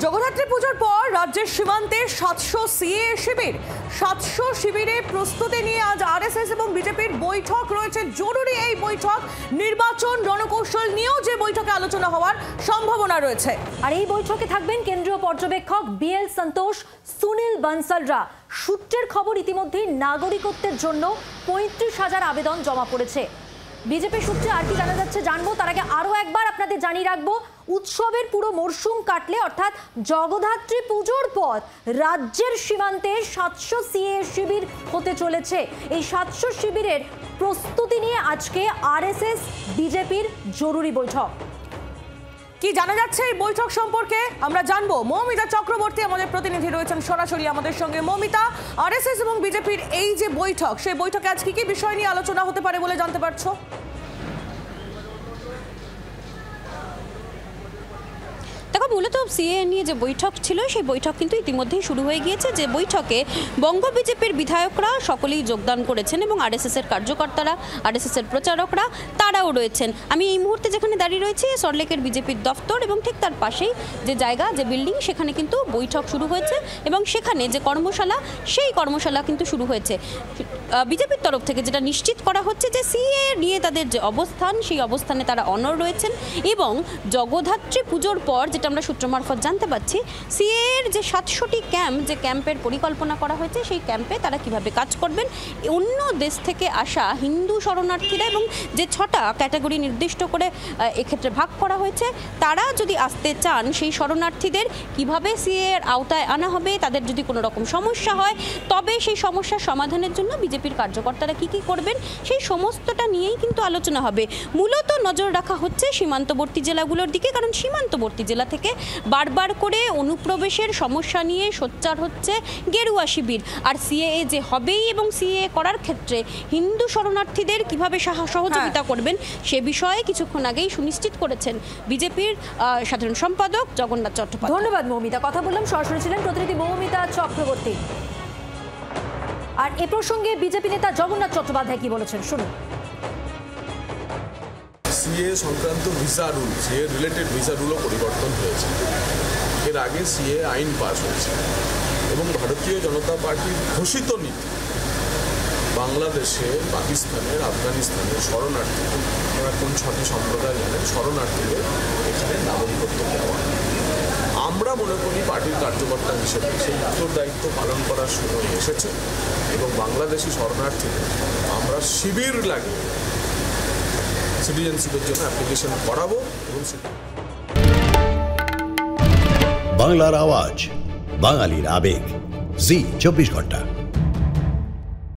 জগদ্ধাত্রী পুজোর পর রাজ্যের সীমান্তে 700 সিএ শিবির 700 শিবিরে প্রস্তুতি নিয়ে আজ আরএসএস এবং বিজেপির বৈঠক রয়েছে। জরুরি এই বৈঠক নির্বাচন রণকৌশল নিয়েও যে বৈঠকে আলোচনা হওয়ার সম্ভাবনা রয়েছে। আর এই বৈঠকে থাকবেন কেন্দ্রীয় পর্যবেক্ষক বিএল সন্তোষ, সুনীল বানসালরা। সূত্রের খবর ইতিমধ্যেই নাগরিকত্বের জন্য 35,000 আবেদন জমা পড়েছে। বিজেপি সূত্রে আর কি জানা যাচ্ছে জানবো, তার আগে আরো একবার আপনাদের জানিয়ে রাখবো, উৎসবের পুরো মরশুম কাটলে অর্থাৎ জগদ্ধাত্রী পুজোর পর রাজ্যের সীমান্তে 700 সিএ শিবির হতে চলেছে। এই 700 শিবিরের প্রস্তুতি নিয়ে আজকে আরএসএস বিজেপির জরুরি বৈঠক। কি জানা যাচ্ছে এই বৈঠক সম্পর্কে আমরা জানবো। মৌমিতা চক্রবর্তী আমাদের প্রতিনিধি রয়েছেন সরাসরি আমাদের সঙ্গে। মৌমিতা, আরএসএস এবং বিজেপির এই যে বৈঠক, সেই বৈঠকে আজ কি কি বিষয় নিয়ে আলোচনা হতে পারে বলে জানতে পারছো? দেখো, মূলত সিএ নিয়ে যে বৈঠক ছিল সেই বৈঠক কিন্তু ইতিমধ্যেই শুরু হয়ে গিয়েছে। যে বৈঠকে বঙ্গ বিজেপির বিধায়করা সকলেই যোগদান করেছেন এবং আরএসএসের কার্যকর্তারা, আরএসএসের প্রচারকরা তারাও রয়েছেন। আমি এই মুহূর্তে যেখানে দাঁড়িয়ে রয়েছি সল্টলেকের বিজেপির দফতর এবং ঠিক তার পাশেই যে জায়গা, যে বিল্ডিং, সেখানে কিন্তু বৈঠক শুরু হয়েছে এবং সেখানে যে কর্মশালা, সেই কর্মশালা কিন্তু শুরু হয়েছে। বিজেপির তরফ থেকে যেটা নিশ্চিত করা হচ্ছে যে সিএ নিয়ে তাদের যে অবস্থান, সেই অবস্থানে তারা অনড় রয়েছেন এবং জগদ্ধাত্রী পুজোর পর যেটা আমরা সূত্র মারফত জানতে পাচ্ছি, সিএ এর যে 700টি ক্যাম্প, যে ক্যাম্পের পরিকল্পনা করা হয়েছে, সেই ক্যাম্পে তারা কিভাবে কাজ করবেন, অন্য দেশ থেকে আসা হিন্দু শরণার্থীরা এবং যে 6টা ক্যাটাগরি নির্দিষ্ট করে এক্ষেত্রে ভাগ করা হয়েছে, তারা যদি আসতে চান সেই শরণার্থীদের কিভাবে সিএ এর আওতায় আনা হবে, তাদের যদি কোনো রকম সমস্যা হয় তবে সেই সমস্যার সমাধানের জন্য বিজেপির কার্যকর্তারা কি কি করবেন, সেই সমস্তটা নিয়েই কিন্তু আলোচনা হবে। মূলত নজর রাখা হচ্ছে সীমান্তবর্তী জেলাগুলোর দিকে, কারণ সীমান্তবর্তী জেলা থেকে বারবার করে অনুপ্রবেশের সমস্যা নিয়ে সোচ্চার হচ্ছে গেরুয়া শিবির। আর সিএএ যে হবেই এবং সিএএ করার ক্ষেত্রে হিন্দু শরণার্থীদের কিভাবে সহযোগিতা করবেন সে বিষয়ে কিছুক্ষণ আগেই সুনিশ্চিত করেছেন বিজেপির সাধারণ সম্পাদক জগন্নাথ চট্টোপাধ্যায়। ধন্যবাদ মৌমিতা। কথা বললাম, সরাসরি ছিলেন প্রতিনিধি মৌমিতা চক্রবর্তী। আর এ প্রসঙ্গে বিজেপি নেতা জগন্নাথ চট্টোপাধ্যায় কি বলেছেন শুনুন। সিএ সংক্রান্ত visa rule, CA related visa রুলও পরিবর্তন হয়েছে। এর আগে সিএ আইন পাস হয়েছে এবং ভারতীয় জনতা পার্টির ঘোষিত নীতি বাংলাদেশে, পাকিস্তানের, আফগানিস্তানের শরণার্থীদের, ওরা কোন 6টি সম্প্রদায় জানেন, শরণার্থীদের এখানে নাগরিকত্ব দেওয়া। আমরা মনে করি পার্টির কার্যকর্তা হিসেবে সেই উত্তরদায়িত্ব পালন করার সময় এসেছে এবং বাংলাদেশি শরণার্থীদের আমরা শিবির লাগিয়ে সিটিজেনশিপের জন্য অ্যাপ্লিকেশন করাবো এবং বাংলার আওয়াজ, বাঙালির আবেগ, জি 24 ঘন্টা।